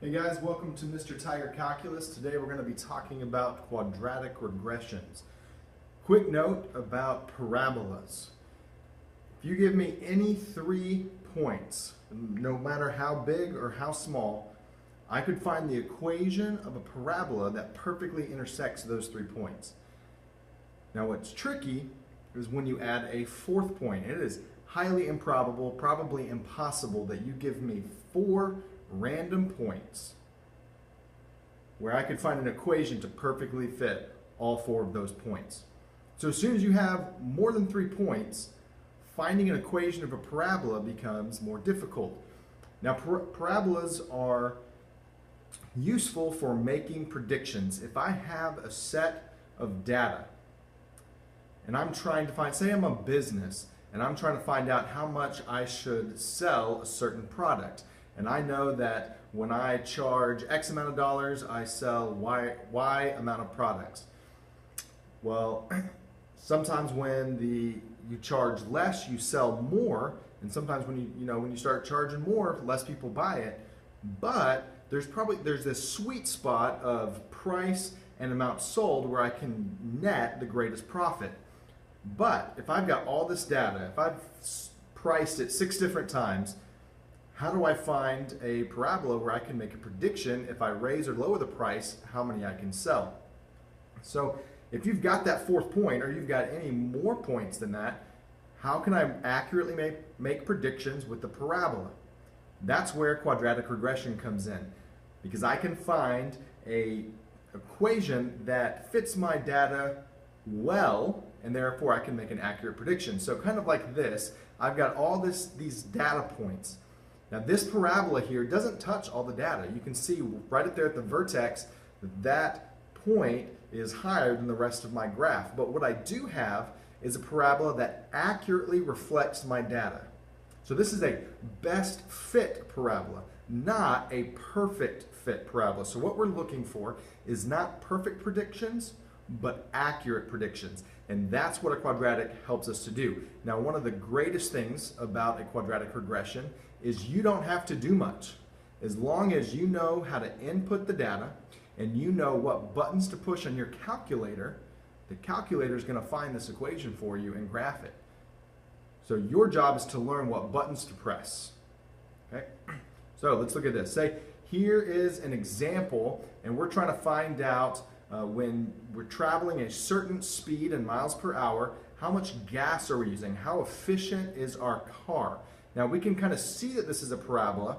Hey guys, welcome to Mr. Tiger Calculus. Today we're going to be talking about quadratic regressions. Quick note about parabolas. If you give me any 3 points, no matter how big or how small, I could find the equation of a parabola that perfectly intersects those 3 points. Now what's tricky is when you add a 4th point. It is highly improbable, probably impossible, that you give me 4 random points where I could find an equation to perfectly fit all 4 of those points. So as soon as you have more than 3 points, finding an equation of a parabola becomes more difficult. Now parabolas are useful for making predictions. If I have a set of data and I'm trying to find, say I'm a business and I'm trying to find out how much I should sell a certain product. And I know that when I charge X amount of dollars, I sell Y amount of products. Well, sometimes when you charge less, you sell more, and sometimes when you start charging more, less people buy it. But there's this sweet spot of price and amount sold where I can net the greatest profit. But if I've got all this data, if I've priced it 6 different times, how do I find a parabola where I can make a prediction if I raise or lower the price, how many I can sell? So if you've got that 4th point, or you've got any more points than that, how can I accurately make predictions with the parabola? That's where quadratic regression comes in, because I can find an equation that fits my data well, and therefore I can make an accurate prediction. So kind of like this, I've got all these data points. Now this parabola here doesn't touch all the data. You can see right up there at the vertex that point is higher than the rest of my graph. But what I do have is a parabola that accurately reflects my data. So this is a best fit parabola, not a perfect fit parabola. So what we're looking for is not perfect predictions, but accurate predictions. And that's what a quadratic helps us to do. Now, one of the greatest things about a quadratic regression is you don't have to do much. As long as you know how to input the data and you know what buttons to push on your calculator, the calculator is going to find this equation for you and graph it. So your job is to learn what buttons to press. Okay? So let's look at this. Say here is an example, and we're trying to find out when we're traveling a certain speed in miles per hour, how much gas are we using? How efficient is our car? Now we can kind of see that this is a parabola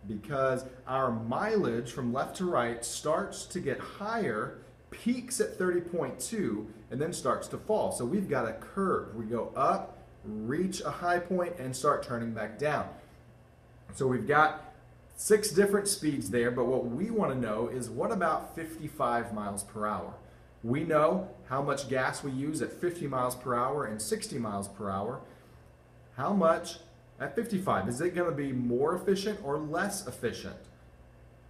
because our mileage from left to right starts to get higher, peaks at 30.2, and then starts to fall. So we've got a curve. We go up, reach a high point, and start turning back down. So we've got 6 different speeds there, but what we want to know is, what about 55 miles per hour? We know how much gas we use at 50 miles per hour and 60 miles per hour. How much at 55? Is it going to be more efficient or less efficient?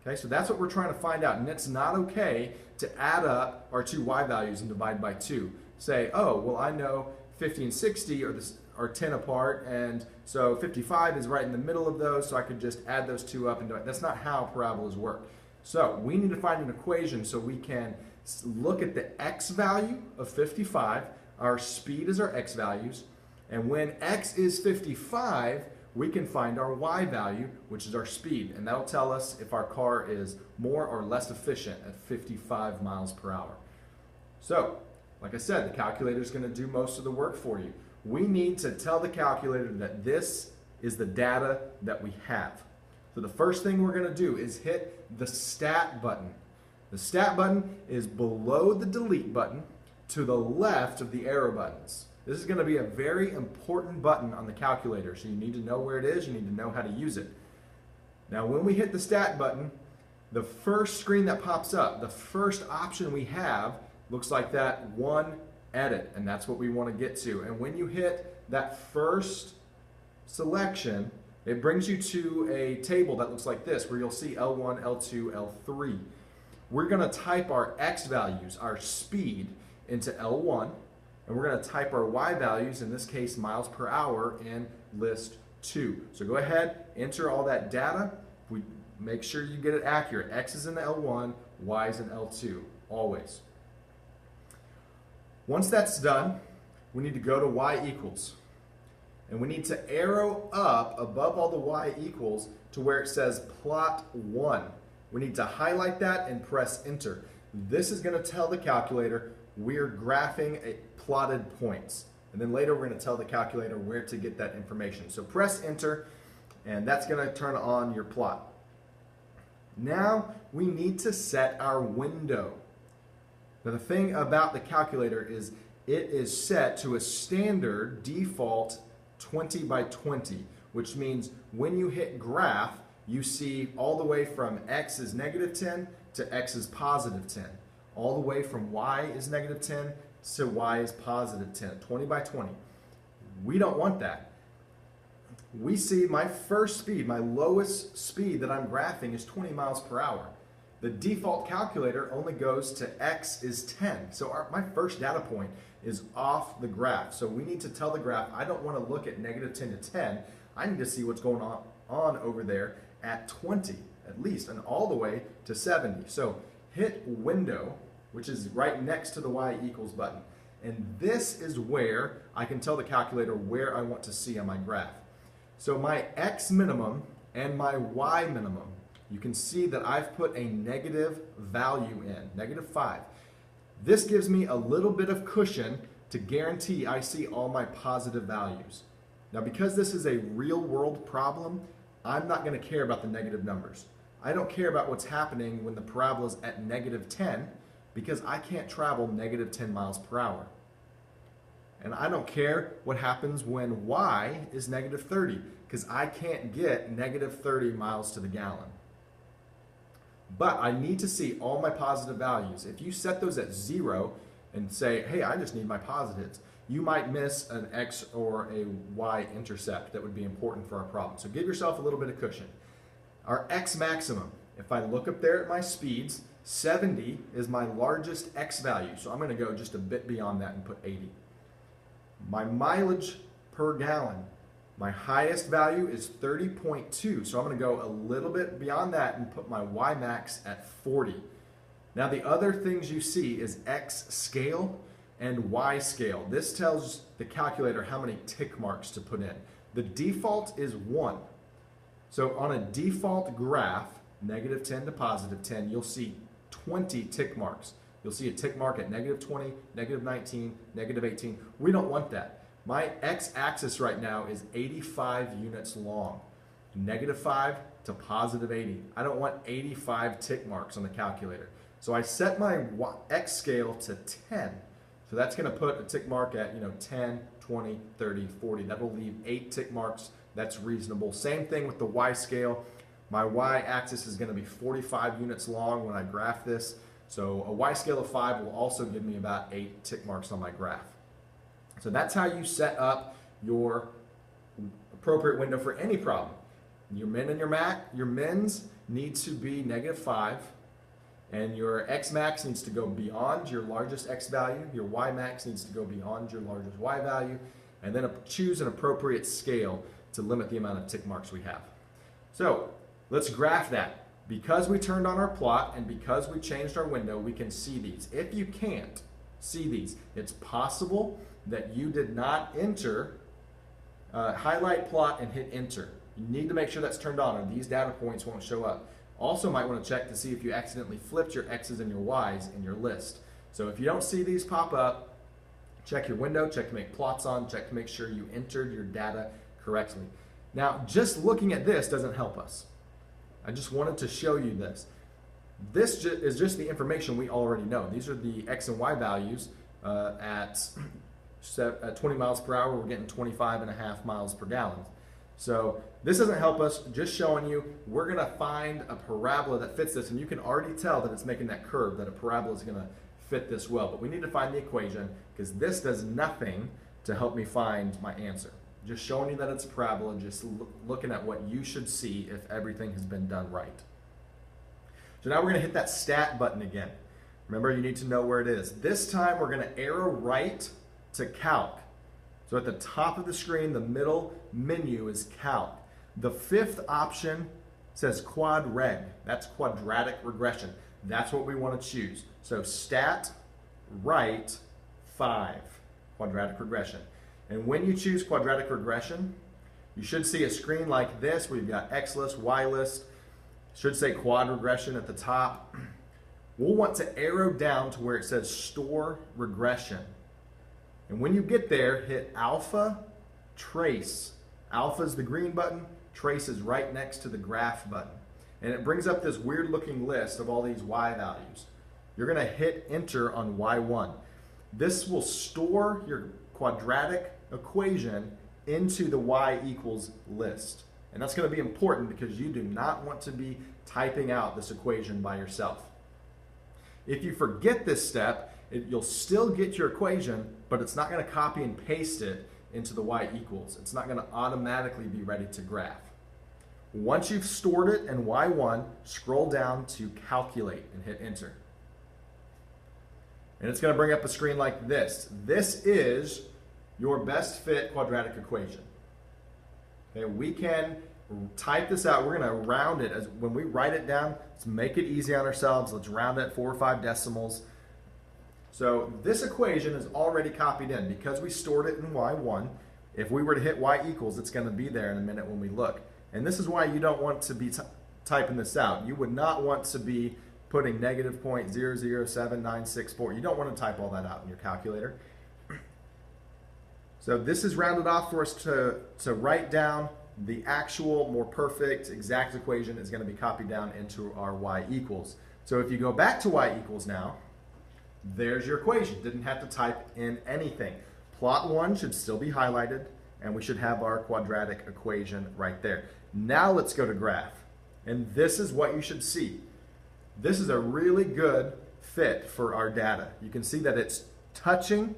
Okay, so that's what we're trying to find out, and it's not okay to add up our 2 y values and divide by 2. Say, oh, well, I know 50 and 60 are 10 apart, and so 55 is right in the middle of those, so I could just add those 2 up and do it. That's not how parabolas work. So we need to find an equation so we can look at the x value of 55. Our speed is our x values, and when x is 55, we can find our y value, which is our speed, and that'll tell us if our car is more or less efficient at 55 miles per hour. So, like I said, the calculator is going to do most of the work for you. We need to tell the calculator that this is the data that we have. So the first thing we're going to do is hit the stat button. The stat button is below the delete button to the left of the arrow buttons. This is going to be a very important button on the calculator, so you need to know where it is, you need to know how to use it. Now when we hit the stat button, the first screen that pops up, the first option we have, looks like that one edit, and that's what we want to get to. And when you hit that first selection, it brings you to a table that looks like this, where you'll see L1, L2, L3. We're going to type our x values, our speed, into L1, and we're going to type our y values, in this case miles per hour, in list 2. So go ahead, enter all that data. Make sure you get it accurate. X is in L1, Y is in L2, always. Once that's done, we need to go to Y equals. And we need to arrow up above all the Y equals to where it says plot 1. We need to highlight that and press enter. This is going to tell the calculator we're graphing plotted points. And then later we're going to tell the calculator where to get that information. So press enter, and that's going to turn on your plot. Now we need to set our window. Now the thing about the calculator is it is set to a standard default 20 by 20, which means when you hit graph, you see all the way from X is -10 to X is +10. All the way from Y is -10 to Y is +10, 20 by 20. We don't want that. We see my first speed, my lowest speed that I'm graphing is 20 miles per hour. The default calculator only goes to X is 10. So my first data point is off the graph. So we need to tell the graph, I don't want to look at -10 to 10. I need to see what's going on over there at 20 at least, and all the way to 70. So hit window, which is right next to the Y equals button. And this is where I can tell the calculator where I want to see on my graph. So my X minimum and my Y minimum, you can see that I've put a negative value in, -5. This gives me a little bit of cushion to guarantee I see all my positive values. Now because this is a real world problem, I'm not going to care about the negative numbers. I don't care about what's happening when the parabola is at -10 because I can't travel -10 miles per hour. And I don't care what happens when Y is -30 because I can't get -30 miles to the gallon. But I need to see all my positive values. If you set those at 0 and say, hey, I just need my positives, you might miss an X or a Y intercept that would be important for our problem. So give yourself a little bit of cushion. Our X maximum, if I look up there at my speeds, 70 is my largest X value. So I'm going to go just a bit beyond that and put 80. My mileage per gallon, my highest value is 30.2. So I'm going to go a little bit beyond that and put my Y max at 40. Now the other things you see is X scale and Y scale. This tells the calculator how many tick marks to put in. The default is 1. So on a default graph, -10 to +10, you'll see 20 tick marks. You'll see a tick mark at -20, -19, -18. We don't want that. My X-axis right now is 85 units long. -5 to +80. I don't want 85 tick marks on the calculator. So I set my X scale to 10. So that's going to put a tick mark at 10, 20, 30, 40. That will leave 8 tick marks. That's reasonable. Same thing with the Y scale. My Y-axis is going to be 45 units long when I graph this. So a Y scale of 5 will also give me about 8 tick marks on my graph. So that's how you set up your appropriate window for any problem. Your min and your mins need to be -5. And your X max needs to go beyond your largest X value. Your Y max needs to go beyond your largest Y value. And then choose an appropriate scale to limit the amount of tick marks we have. So let's graph that. Because we turned on our plot and because we changed our window, we can see these. If you can't see these, it's possible that you did not enter, highlight plot and hit enter. You need to make sure that's turned on or these data points won't show up. Also might want to check to see if you accidentally flipped your X's and your Y's in your list. So if you don't see these pop up, check your window, check to make plots on, check to make sure you entered your data correctly. Now, just looking at this doesn't help us. I just wanted to show you this. This is just the information we already know. These are the X and Y values at 20 miles per hour. We're getting 25.5 miles per gallon. So this doesn't help us, just showing you we're going to find a parabola that fits this, and you can already tell that it's making that curve, that a parabola is going to fit this well. But we need to find the equation because this does nothing to help me find my answer. Just showing you that it's a parabola, just looking at what you should see if everything has been done right. So now we're going to hit that stat button again. Remember, you need to know where it is. This time we're going to arrow right to calc. So at the top of the screen, the middle menu is calc. The fifth option says quad reg. That's quadratic regression. That's what we want to choose. So stat right 5, quadratic regression. And when you choose quadratic regression, you should see a screen like this where you've got X list, Y list. Should say quad regression at the top. We'll want to arrow down to where it says store regression. And when you get there, hit alpha, trace. Alpha is the green button, trace is right next to the graph button. And it brings up this weird looking list of all these Y values. You're going to hit enter on Y1. This will store your quadratic equation into the Y equals list. And that's going to be important because you do not want to be typing out this equation by yourself. If you forget this step, you'll still get your equation, but it's not going to copy and paste it into the Y equals. It's not going to automatically be ready to graph. Once you've stored it in Y1, scroll down to calculate and hit enter. And it's going to bring up a screen like this. This is your best fit quadratic equation. Okay, we can type this out. We're going to round it. When we write it down, let's make it easy on ourselves. Let's round it 4 or 5 decimals. So this equation is already copied in because we stored it in Y1. If we were to hit Y equals, it's going to be there in a minute when we look. And this is why you don't want to be typing this out. You would not want to be putting negative 0.007964. You don't want to type all that out in your calculator. So this is rounded off for us to write down. The actual, more perfect, exact equation is going to be copied down into our Y equals. So if you go back to Y equals now, there's your equation. Didn't have to type in anything. Plot 1 should still be highlighted, and we should have our quadratic equation right there. Now let's go to graph. And this is what you should see. This is a really good fit for our data. You can see that it's touching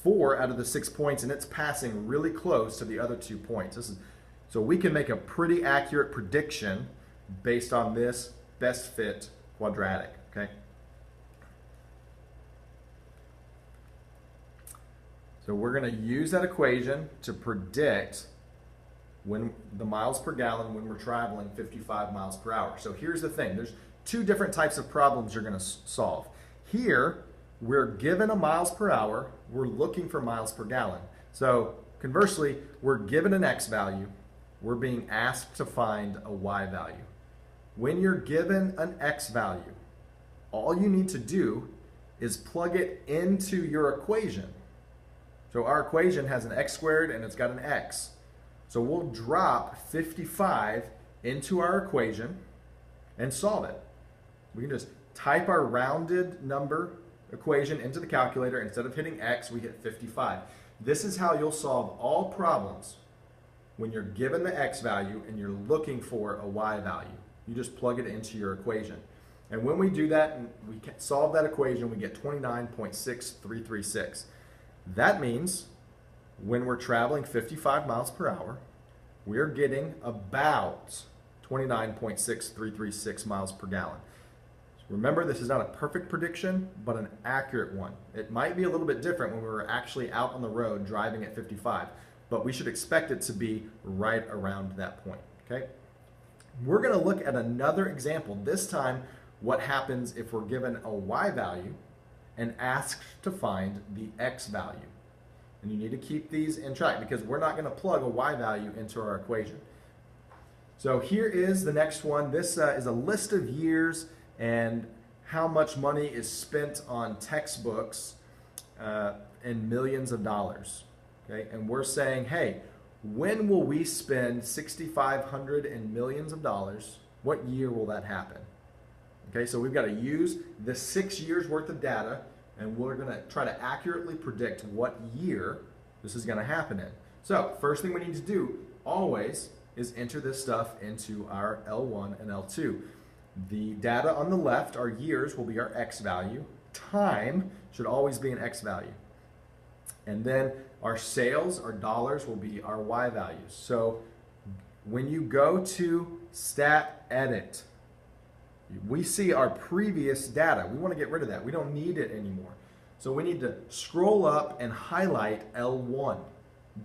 4 out of the 6 points, and it's passing really close to the other 2 points. So we can make a pretty accurate prediction based on this best fit quadratic, okay? So we're going to use that equation to predict when the miles per gallon when we're traveling 55 miles per hour. So here's the thing. There's 2 different types of problems you're going to solve. Here, we're given a miles per hour. We're looking for miles per gallon. So conversely, we're given an X value. We're being asked to find a Y value. When you're given an X value, all you need to do is plug it into your equation. So our equation has an X squared and it's got an X. So we'll drop 55 into our equation and solve it. We can just type our rounded number equation into the calculator. Instead of hitting X, we hit 55. This is how you'll solve all problems when you're given the X value and you're looking for a Y value. You just plug it into your equation. And when we do that and we solve that equation, we get 29.6336. That means when we're traveling 55 miles per hour, we're getting about 29.6336 miles per gallon. Remember, this is not a perfect prediction, but an accurate one. It might be a little bit different when we were actually out on the road driving at 55, but we should expect it to be right around that point, okay? We're going to look at another example. This time, what happens if we're given a Y value and asked to find the X value. And you need to keep these in track because we're not going to plug a Y value into our equation. So here is the next one. This is a list of years and how much money is spent on textbooks in millions of dollars. Okay? And we're saying, hey, when will we spend $6,500 in millions of dollars? What year will that happen? Okay, so we've got to use the 6 years worth of data, and we're going to try to accurately predict what year this is going to happen in. So first thing we need to do always is enter this stuff into our L1 and L2. The data on the left, our years, will be our X value. Time should always be an X value. And then our sales, our dollars, will be our Y values. So when you go to Stat Edit, we see our previous data. We want to get rid of that. We don't need it anymore. So we need to scroll up and highlight L1.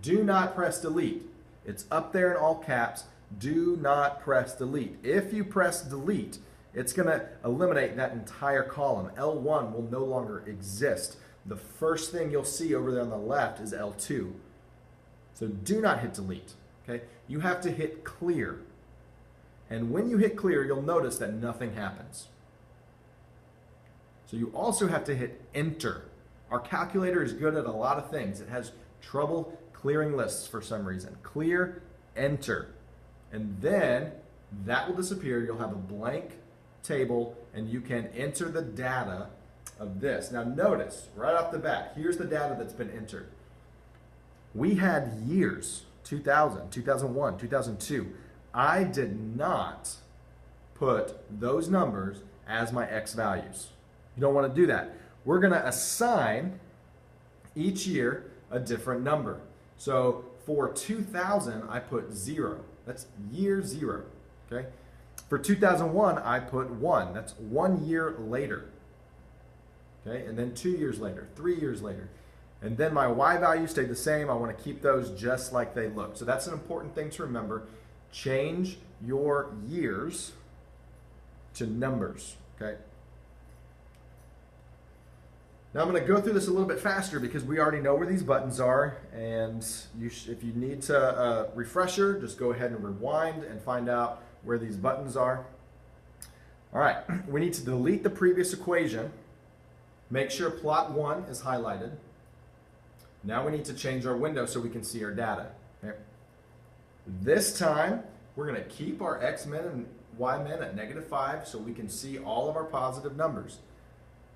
Do not press delete. It's up there in all caps. Do not press delete. If you press delete, it's going to eliminate that entire column. L1 will no longer exist. The first thing you'll see over there on the left is L2. So do not hit delete. Okay? You have to hit clear. And when you hit clear, you'll notice that nothing happens. So you also have to hit enter. Our calculator is good at a lot of things. It has trouble clearing lists for some reason. Clear, enter. And then that will disappear. You'll have a blank table and you can enter the data of this. Now notice, right off the bat, here's the data that's been entered. We had years, 2000, 2001, 2002. I did not put those numbers as my X values. You don't want to do that. We're going to assign each year a different number. So for 2000, I put 0. That's year 0. Okay. For 2001, I put 1. That's 1 year later. Okay. And then 2 years later, 3 years later. And then my Y value stayed the same. I want to keep those just like they look. So that's an important thing to remember. Change your years to numbers. Okay. Now I'm going to go through this a little bit faster because we already know where these buttons are, and if you need to refresher, just go ahead and rewind and find out where these buttons are. All right, we need to delete the previous equation. Make sure plot 1 is highlighted. Now we need to change our window so we can see our data. Okay. This time, we're going to keep our x-min and y-min at -5 so we can see all of our positive numbers.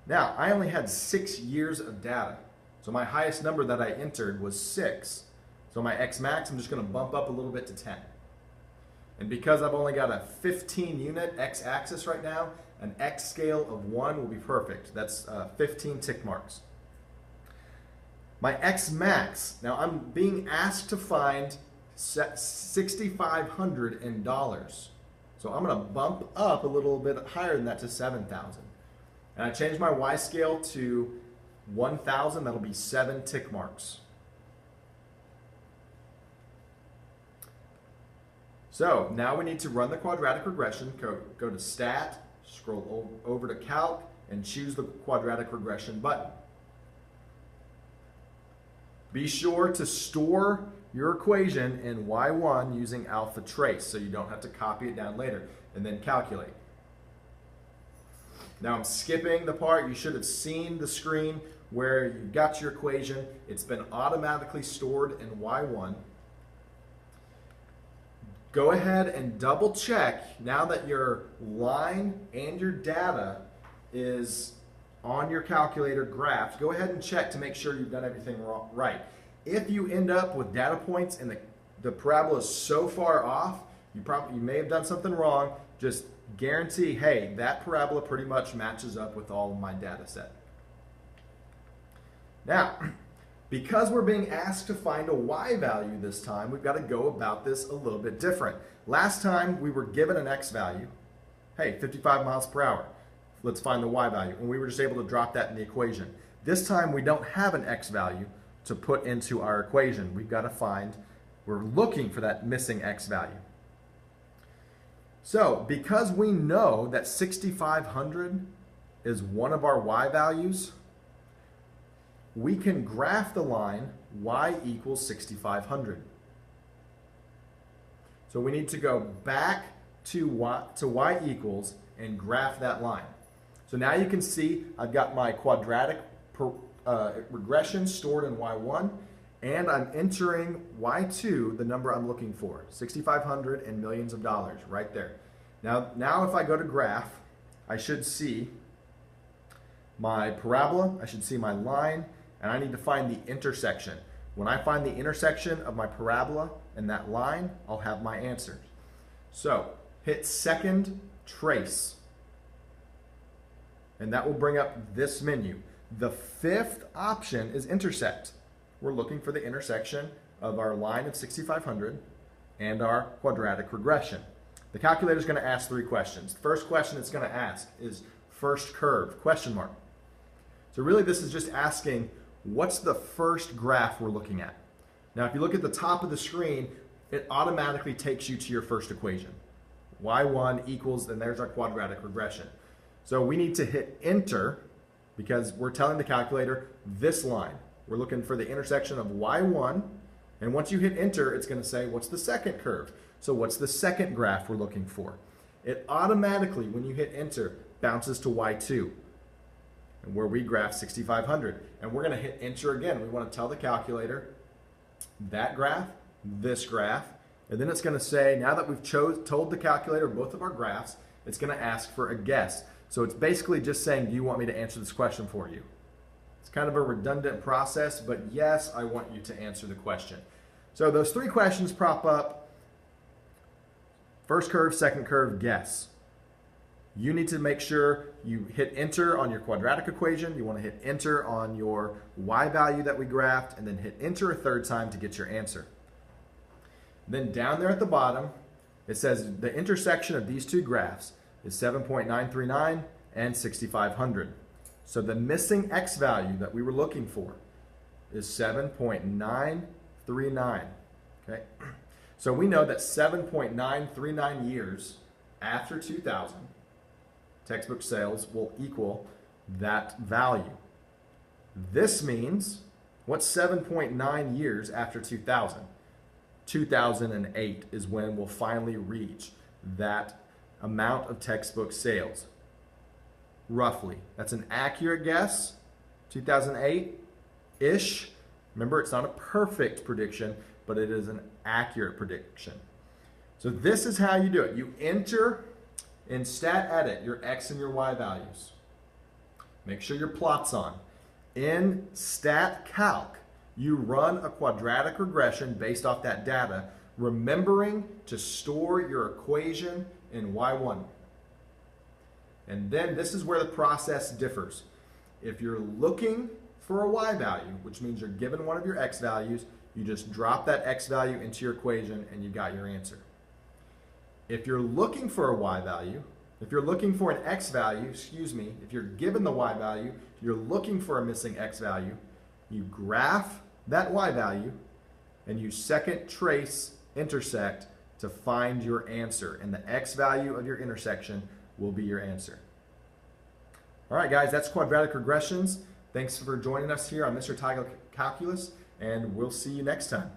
Now, I only had 6 years of data. So my highest number that I entered was 6. So my x max, I'm just going to bump up a little bit to 10. And because I've only got a 15 unit x axis right now, an x scale of 1 will be perfect. That's 15 tick marks. My x max, now I'm being asked to find $6,500 in dollars. So I'm going to bump up a little bit higher than that to 7,000. And I changed my Y scale to 1,000. That'll be 7 tick marks. So now we need to run the quadratic regression. Go to Stat, scroll over to Calc, and choose the quadratic regression button. Be sure to store your equation in Y1 using alpha trace so you don't have to copy it down later, and then calculate. Now I'm skipping the part. You should have seen the screen where you got your equation. It's been automatically stored in Y1. Go ahead and double check now that your line and your data is on your calculator graph. Go ahead and check to make sure you've done everything right. If you end up with data points and the parabola is so far off, you may have done something wrong. Just guarantee, hey, that parabola pretty much matches up with all of my data set. Now, because we're being asked to find a Y value this time, we've got to go about this a little bit different. Last time we were given an X value, hey, 55 miles per hour. Let's find the Y value. And we were just able to drop that in the equation. This time we don't have an X value to put into our equation. We've got to find, we're looking for that missing X value. So, because we know that 6,500 is one of our Y values, we can graph the line Y equals 6,500. So we need to go back to Y equals and graph that line. So now you can see I've got my quadratic regression stored in Y1, and I'm entering Y2, the number I'm looking for, 6,500 and millions of dollars, right there. Now if I go to graph, I should see my parabola, I should see my line, and I need to find the intersection. When I find the intersection of my parabola and that line, I'll have my answers. So hit second trace, and that will bring up this menu. The fifth option is intersect. We're looking for the intersection of our line of 6,500 and our quadratic regression. The calculator is going to ask 3 questions. The first question it's going to ask is first curve, question mark. So really this is just asking what's the first graph we're looking at. Now if you look at the top of the screen, it automatically takes you to your first equation. Y1 equals, and there's our quadratic regression. So we need to hit enter because we're telling the calculator this line. We're looking for the intersection of Y1, and once you hit enter, it's going to say, what's the second curve? So what's the second graph we're looking for? It automatically, when you hit enter, bounces to Y2, and where we graph 6,500. And we're going to hit enter again. We want to tell the calculator that graph, this graph, and then it's going to say, now that we've told the calculator both of our graphs, it's going to ask for a guess. So it's basically just saying, do you want me to answer this question for you? It's kind of a redundant process, but yes, I want you to answer the question. So those three questions prop up. First curve, second curve, guess. You need to make sure you hit enter on your quadratic equation. You want to hit enter on your y value that we graphed, and then hit enter a third time to get your answer. Then down there at the bottom, it says the intersection of these two graphs is 7.939 and 6,500. So the missing x value that we were looking for is 7.939. Okay? So we know that 7.939 years after 2000, textbook sales will equal that value. This means, what's 7.9 years after 2000? 2008 is when we'll finally reach that amount of textbook sales. Roughly. That's an accurate guess. 2008-ish. Remember, it's not a perfect prediction, but it is an accurate prediction. So this is how you do it. You enter in stat edit your x and your y values. Make sure your plot's on. In stat calc, you run a quadratic regression based off that data, remembering to store your equation in y1. And then this is where the process differs. If you're looking for a y value, which means you're given one of your x values, you just drop that x value into your equation and you got your answer. If you're looking for a y value, if you're looking for an x value, if you're given the y value, you're looking for a missing x value, you graph that y value and you second trace intersect to find your answer, and the x value of your intersection will be your answer. All right, guys, that's quadratic regressions. Thanks for joining us here on Mr. Tiger Calculus, and we'll see you next time.